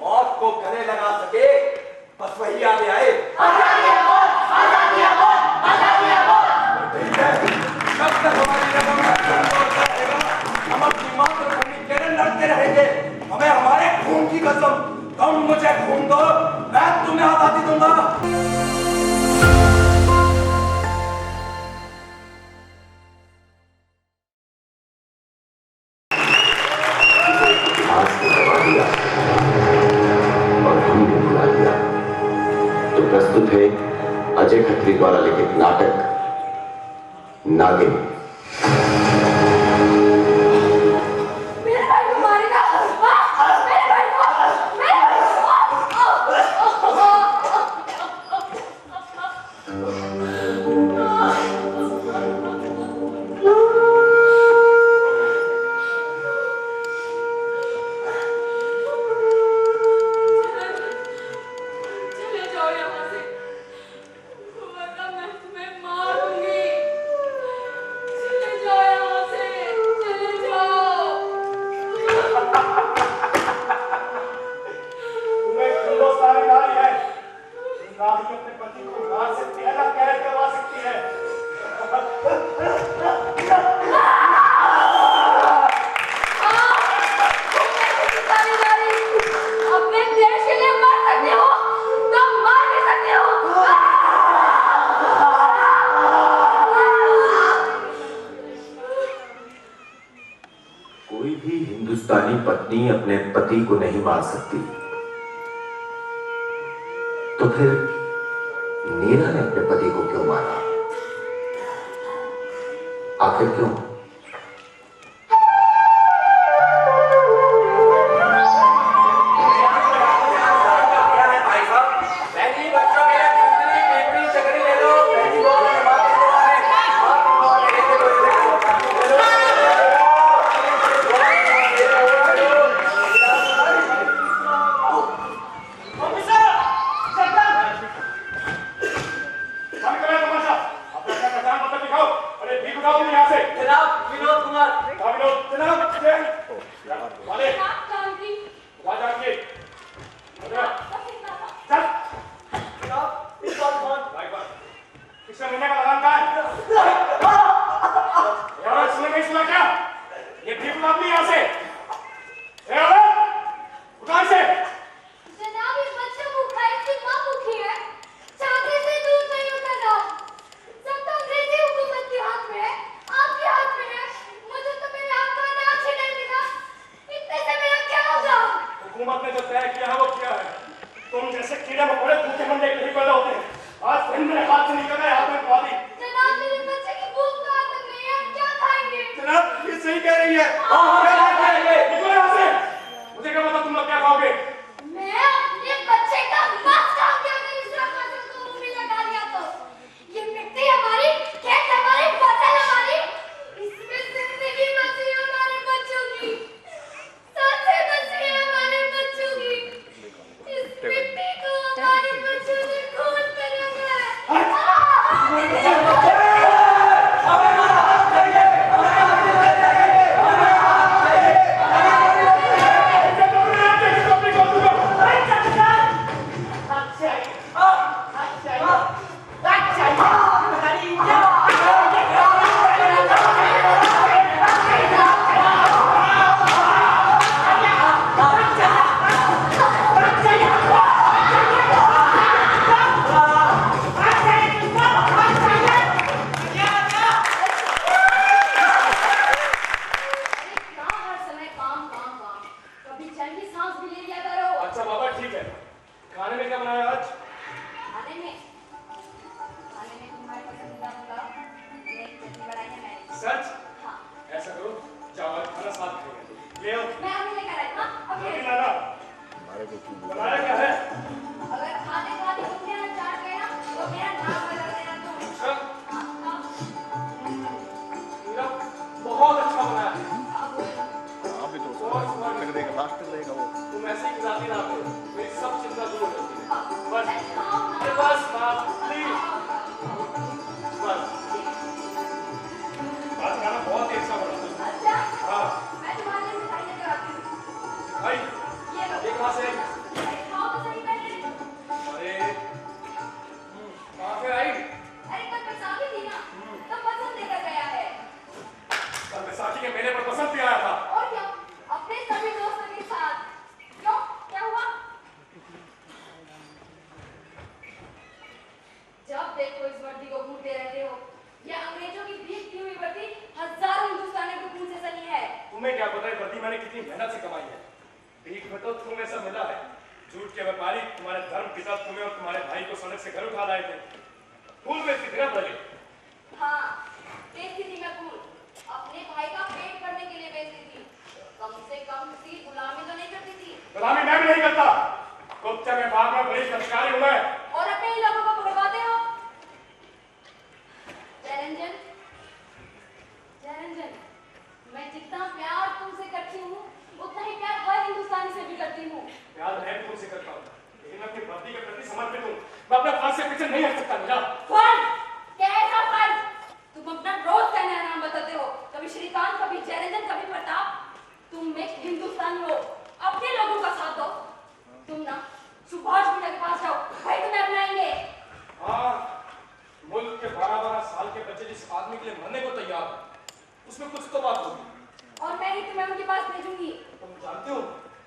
मौत को गले लगा सके, बस वही आगे आए। जब तक हमारी रगों में खून दौड़ता रहेगा, हम अपनी मातृभूमि के लिए लड़ते रहेंगे। हमें हमारे खून की कसम, तुम मुझे खून दो, मैं तुम्हें आजादी दूंगा। प्रस्तुत है अजय खत्री द्वारा लिखित नाटक नागिन। कोई भी हिंदुस्तानी पत्नी अपने पति को नहीं मार सकती, तो फिर नीरा ने अपने पति को क्यों मारा? आखिर क्यों? भाई ये कहां से झूठ के व्यापारी तुम्हारे धर्म पिता तुम्हें और तुम्हारे भाई को सड़क से घर उठा लाए थे। फूल बेचती थी ना पहले? हाँ, बेचती थी मैं फूल। अपने भाई का पेट भरने के लिए बेचती थी। कम से कम उसकी गुलामी तो नहीं करती थी। गुलामी मैं भी नहीं करता। गुप्ता में भाग में बड़ी संस्कारी हूं मैं। और अपने ही लोगों को भड़काते हो। जयरंजन, जयरंजन, मैं जितना प्यार तुमसे करती हूँ, उतना ही प्यार हर हिंदुस्तानी से भी करती हूँ। प्यार मैं भी तुमसे करता हूँ, लेकिन मैं अपनी पत्नी के प्रति समर्पित हूँ। मैं अपने फर्ज से पीछे नहीं हट सकता। मेरा फर्ज? कैसा फर्ज? तुम अपना रोज कहना नाम बताते हो, कभी श्रीकांत, कभी जयरंजन, कभी प्रताप। तुम एक हिंदुस्तानी हो, अपने लोगों का साथ दो। तुम ना सुभाष भैया के पास जाओ, भाई तुम्हें अपनाएंगे। हाँ, मुल्क के 12-12 साल के बच्चे जिस आदमी के लिए मरने को तैयार है, उसमें कुछ तो बात होगी। और मैं ही तुम्हें उनके पास भेजूंगी। तुम जानते हो?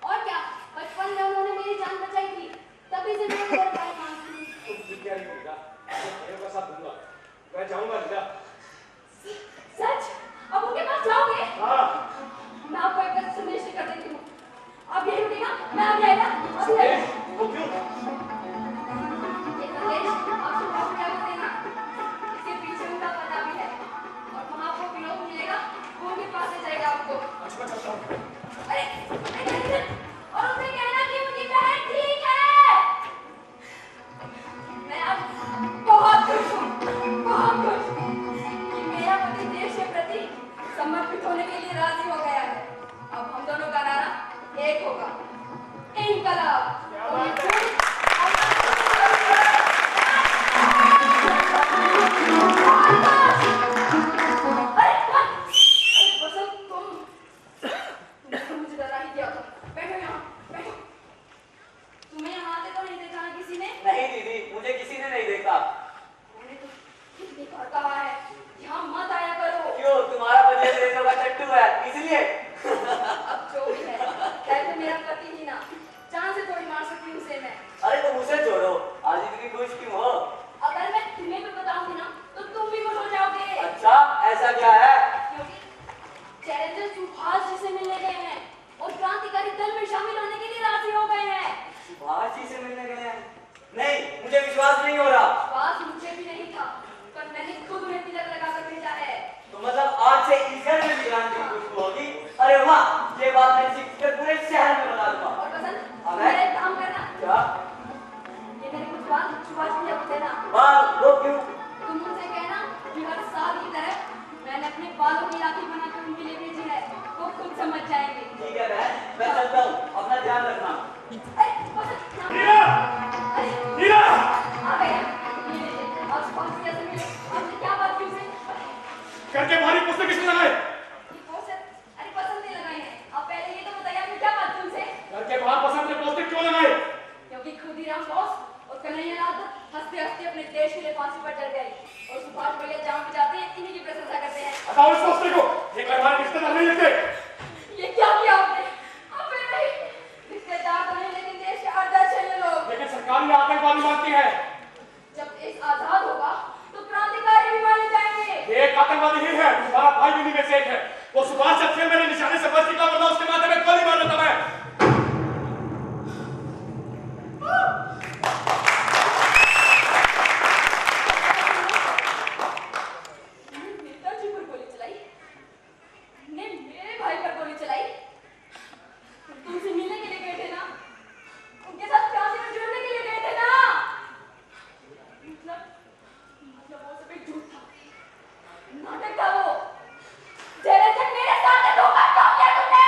और क्या, बचपन में उन्होंने मेरी जान बचाई थी, तभी से मैं उनका भाई मानती हूँ। तुम जिद क्या नहीं होगा, मैं भाइयों का साथ दूंगा। मैं जाऊंगा लीला। सच? अब उनके पास जाओगे? हाँ। मैं आपको एक संदेश कर देती हूँ। अब यही रुकेगा, मैं आ जाएगा। अभी आएगा। वो क्यों? ये संदेश आप सुभाष भैया को देना। इसके पीछे उनका पता भी है, और वहाँ आपको विनोद मिलेगा, वो उनके पास ले जाएगा आपको। अच्छा, मैं चलता हूँ। अरे, और उसे कहना कि उनकी बहन ठीक है। मैं आज बहुत खुश हूँ, बहुत खुश कि मेरा पति देश के प्रति समर्पित होने के लिए राजी हो गया है। अब हम दोनों का नारा एक होगा, इनकलाब। और ये झूठ मुझे डरा ही दिया था। बैठो यहाँ, बैठो। तुम्हें यहाँ आते तो नहीं देखा ना किसी ने? नहीं दीदी, मुझे किसी ने नहीं देखा। मैंने तो कितनी बार कहा है, यहाँ मत आया करो। क्यों, तुम्हारा बच्चे रेशो का चट्टू है इसलिए? अब जो भी है, खैर तो मेरा पति ही ना, जान से थोड़ी मार सकती हूँ उसे मैं। अरे तुम उसे छोड़ो, आज इतनी खुश क्यों हो? अगर मैं तुम्हें भी बताऊंगी ना, तो तुम भी खुश हो जाओगे। अच्छा, ऐसा क्या है? क्योंकि जयरंजन सुभाष जी से मिलने गए हैं और क्रांतिकारी दल में शामिल होने के लिए राजी हो गए हैं। सुभाष जी से मिलने गए हैं? नहीं, मुझे विश्वास नहीं हो रहा। विश्वास मुझे भी नहीं था, पर मैंने खुद उन्हें तिलक लगाकर भेजा है। तो मतलब आज से इस घर में भी क्रांति की खुशबू होगी? अरे वाह, ये बात मैं सीख कर पूरे शहर में बता दूंगा। और पसंद, अब मेरा है? एक काम करना, क्या? ये मेरी कुछ बात सुभाष भैया को देना। बात वो क्यों? तुम उनसे कहना कि हर साल की तरह मैंने अपने बालों की राखी बनाकर उनके लिए भेजी है, वो खुद समझ जाएंगे। ठीक है बहन, मैं चलता हूँ, अपना ध्यान रखना। अरे पसंद, हीरा! अरे हीरा! आ गया। ये लीजिए, आप सुभाष भैया से मिले। आपने क्या बात की उसे? घर के बाहरी पुस्तक किसने लगाए? ये पोस्टर, अरे पसंद नहीं लगाई है। आप पहले ये तो बताइए, आपने क्या बात की उनसे? घर के बाहर पसंद के पोस्टर क्यों लगाए? क्योंकि खुदीराम बोस और कन्हैयालाल हंसते हंसते अपने देश के लिए फांसी पर चढ़ गए, और सुभाष भैया जहाँ भी जाते हैं इन्हीं की प्रशंसा करते हैं। हटाओ इस पोस्टर को, ये घर हमारे रिश्तेदार नहीं लगते। ये क्या किया आपने? आप फिर नहीं रिश्तेदार तो नहीं, लेकिन देश के अध्यक्ष हैं ये लोग। लेकिन सरकार ये आतंकवादी मानती है। जब देश आजाद होगा तो क्रांतिकारी भी माने जाएंगे। ये एक आतंकवादी ही है, तुम्हारा भाई भी उन्हीं में से एक है। वो सुभाष जब थे मेरे निशाने से बच निकला, वरना उसके माथे में गोली मार देता मैं। नेताजी पर गोली चलाई, ने मेरे भाई पर गोली चलाई। तुमसे मिलने के लिए गए थे ना, उनके साथ क्रांति में जुड़ने के लिए गए थे ना। मतलब वो सब एक झूठ था, नाटक था वो। जयरंजन, मेरे साथ धोखा क्यों किया तुमने?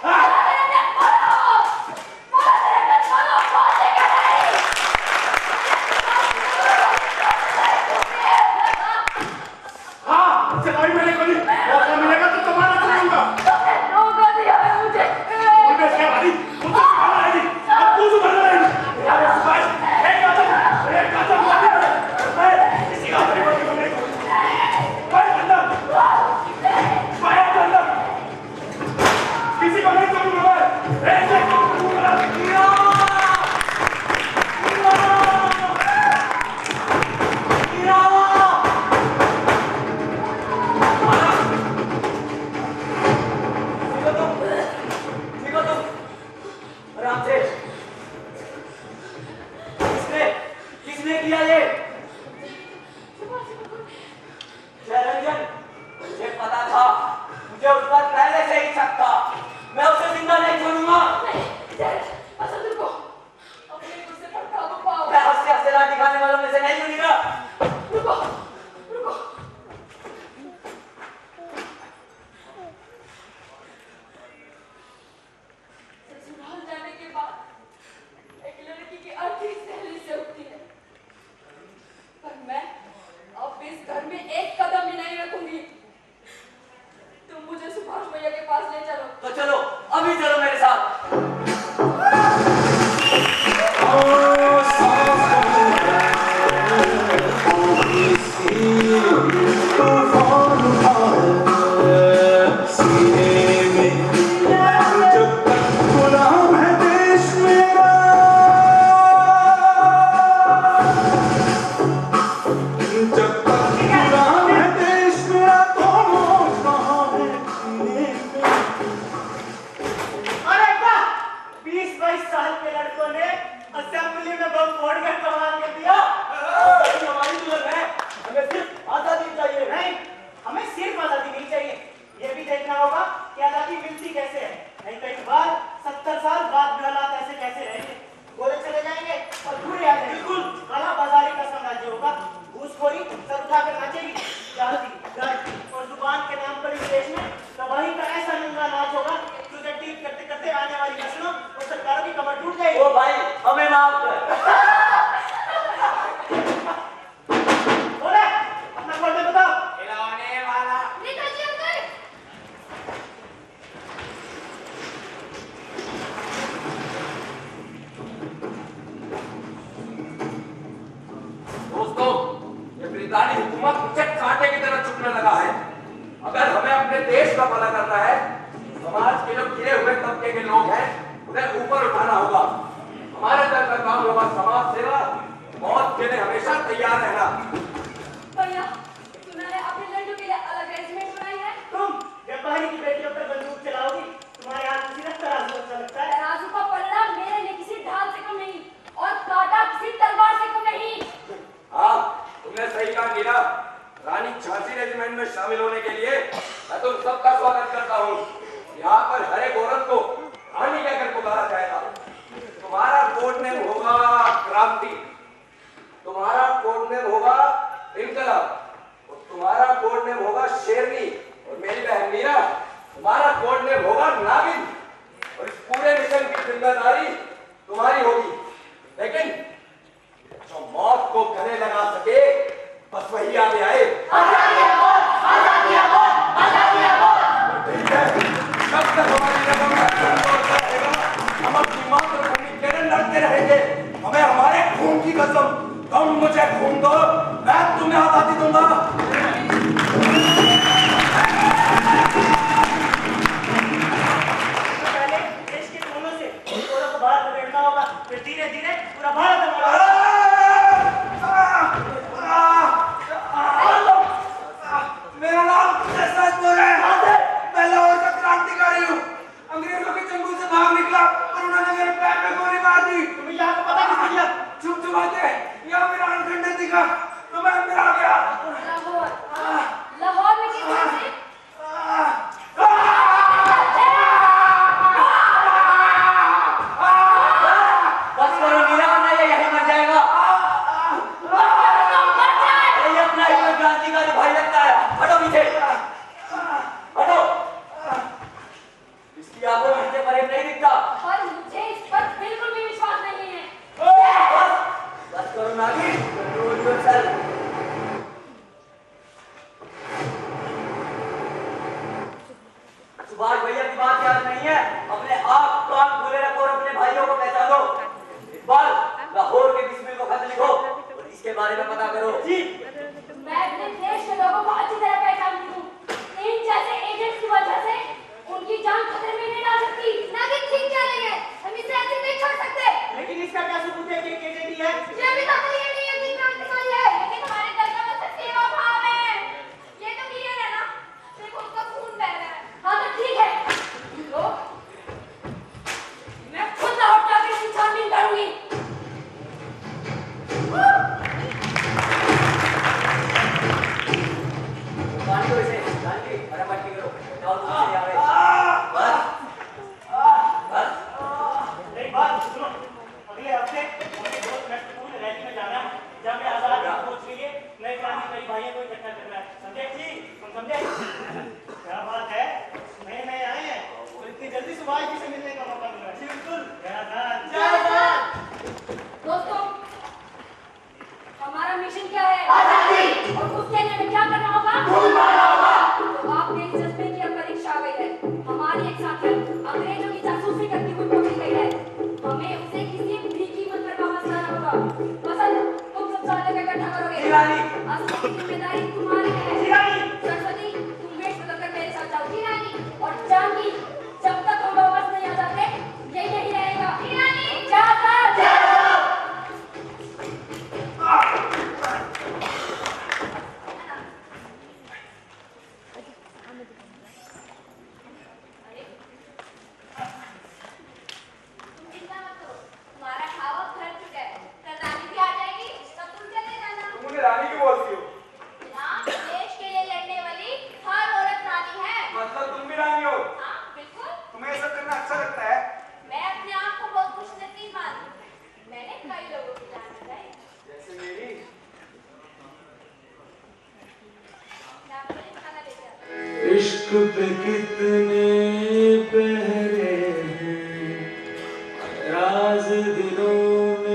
जयरंजन, बोलो। नाम पर। बोले, अपना कोड बताओ। खिलौने वाला। नेताजी अंकल। दोस्तों, ये ब्रितानी हुकूमत मुझे कांटे की तरह चुभने लगा है। अगर हमें अपने देश का भला करना है, समाज के जो गिरे हुए तबके के लोग हैं, उन्हें ऊपर उठाना होगा। हमारे दल का काम होगा समाज सेवा, मौत के लिए हमेशा तैयार रहना। भैया, तूने अपने लड़कों के लिए अलग रेजिमेंट बनाई है? तुम जब बाहरी की बेटियों पर बंदूक चलाओगी, तुम्हारे हाथ में सिर्फ तराजू अच्छा लगता है। तराजू का पलड़ा मेरे लिए किसी ढाल से कम नहीं और कांटा किसी तलवार से कम नहीं। हाँ, तुमने सही कहा नीला। रानी झांसी रेजिमेंट में शामिल होने के लिए मैं तुम सबका स्वागत करता हूँ। यहाँ पर हर एक औरत को रानी कहकर पुकारा जाएगा। तुम्हारा कोड नेम होगा क्रांति, तुम्हारा कोड नेम होगा इनकलाब, और तुम्हारा कोड नेम होगा शेरनी, और मेरी बहन मीरा तुम्हारा कोड नेम होगा नागिन। और इस पूरे मिशन की जिम्मेदारी तुम्हारी होगी, लेकिन जो मौत को गले लगा सके बस वही आगे आए। ठीक है, जब तक हमारी रकम रहेगा, हम अपनी मातृभूमि के लिए लड़ते रहेंगे। हमें हमारे खून की कसम, तुम मुझे खून दो, मैं तुम्हें आजादी दूंगा। पहले देश के कोनों से कोरोना को बाहर निकलना होगा, फिर धीरे धीरे पूरा भारत हमारा। मेरा नाम सचमुच है। मैं लाहौर का क्रांतिकारी हूँ। अंग्रेजों के चंगुल से भाग निकला और उन्होंने मेरे पैर में गोली मार दी। तुम्हें यहाँ का पता किसने दिया? चुप चुपाते यहाँ मेरा अनखंड दिखा तो मैं अंदर आ गया। लाहौर, लाहौर में किस तरह से? बस करो नीला, वरना ये यहीं मर जाएगा। ये अपना ही कोई क्रांतिकारी भाई लगता है। हटो पीछे, हटो। इसकी आंखों में मुझे प्रेम नहीं दिखता। पर मुझे इस पर बिल्कुल भी विश्वास नहीं है। बस करो नागिन, कंट्रोल योरसेल्फ। सुभाष भैया की बात याद नहीं है? अपने आप कान खुले रखो और अपने भाइयों को पहचानो। इकबाल, लाहौर के बिस्मिल को खत लिखो और इसके बारे में पता करो। जी। मैं अपने देश के लोगों को अच्छी तरह पहचानती हूँ। इन जैसे एजेंट्स की वजह से उनकी जान खतरे में नहीं डाल सकती। नागिन ठीक कह रही है, हम इसे ऐसे नहीं छोड़ सकते। लेकिन इसका क्या सबूत है कि एक एजेंट ही है? ये भी तो क्लियर नहीं है कि क्रांतिकारी है, लेकिन हमारे दल का मकसद सेवा भाव है। ये तो क्लियर है ना? देखो उसका खून बह रहा है। हाँ तो ठीक है, लो मैं खुद लाहौर जाकर इसकी छानबीन करूंगी। मान लो इसे, जानकी, फटाफट करो। जाओ तुम से आवे। बस, बस। एक बात सुनो, अगले हफ्ते हमें बहुत महत्वपूर्ण रैली में जाना है, जहाँ पे आजाद हिंद फौज के लिए नए क्रांतिकारी भाइयों को इकट्ठा करना है। समझे जी? तुम समझे? क्या बात है, नए नए आए हैं और इतनी जल्दी सुभाष जी से मिलने का मौका मिला है। जी बिल्कुल। क्या बात, क्या बात। दोस्तों, हमारा मिशन क्या है? आजादी। और उसके लिए हमें क्या करना होगा? खून मारना होगा। तो आपके इस जज्बे की अब परीक्षा आ गई है। हमारी एक साथी अंग्रेजों की जासूसी करती हुई पकड़ी गई है। हमें उसे किसी भी कीमत पर वापस लाना होगा। वसंत, तुम सब साले को इकट्ठा करोगे। असली जिम्मेदारी तुम्हारी है। सरस्वती, तुम वेश बदलकर मेरे साथ जाओ। और जानकी, जब तक हम वापस नहीं आ जाते यही नहीं रहेगा। रानी क्यों बोलती हो? देश के लिए लड़ने वाली हर औरत रानी है। मतलब तुम भी रानी हो? हाँ, बिल्कुल। तुम्हें ये सब करना अच्छा लगता है? मैं अपने आप को बहुत खुशनसीब मानती हूँ। मैंने कई लोगों की जान बचाई। जैसे मेरी। मैं आपको लिए खाना लेके आती हूँ। इश्क पे कितने पहरे हैं, राज दिलों में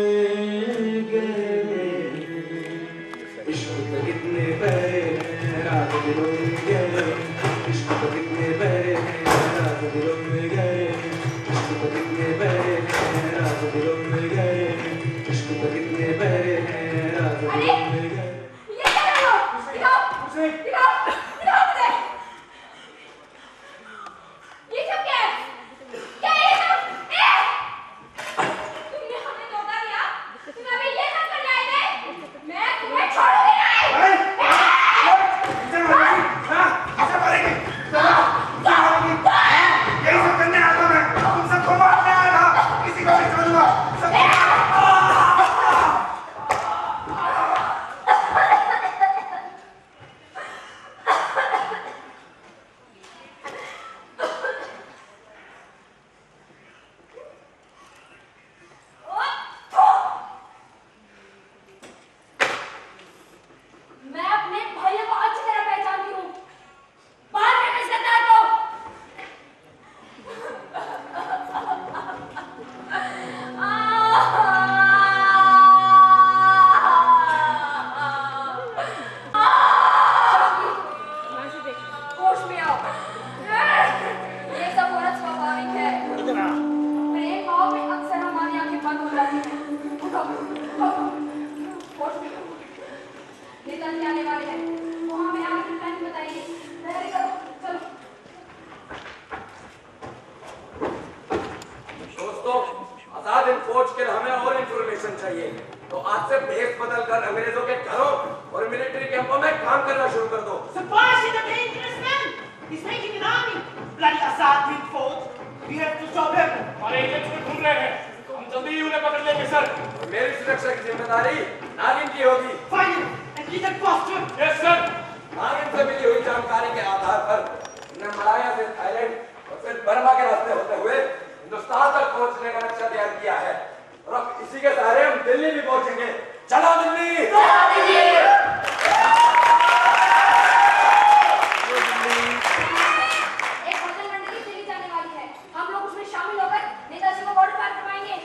इंफॉर्मेशन चाहिए तो आज से भेष बदलकर अंग्रेजों के घरों और मिलिट्री कैंपों में काम करना शुरू कर दो। Subhash is a dangerous man. He's making an army. Bloody Assad will fought. We have to stop him. हमारे एजेंट उन्हें ढूंढ रहे हैं, हम जल्दी ही उन्हें पकड़ लेंगे सर। मेरी सुरक्षा की जिम्मेदारी नागिन की होगी। Find him and lead them faster. Yes sir. नागिन से मिली हुई जानकारी के आधार पर हमने मलाया से थाईलैंड और फिर बर्मा के रास्ते होते हुए हिंदुस्तान तक पहुंचने का नक्शा तैयार किया है और अब इसी के सहारे हम दिल्ली भी पहुंचेंगे। चलो दिल्ली। एक भजन मंडली दिल्ली जाने वाली है। हम लोग उसमें शामिल होकर नेताजी को बॉर्डर पार करवाएंगे।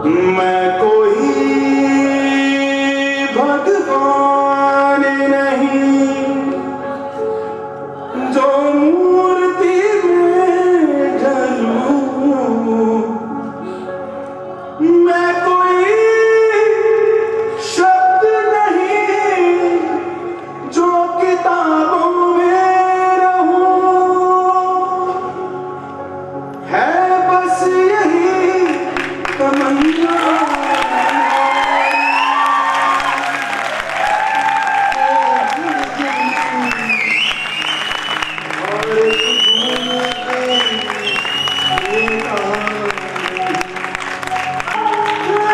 मैं कोई भगवान नहीं जो मूर्ति में ढलूं। मैं कोई शब्द नहीं जो किताबों में रहूं। है बस यही तमन्ना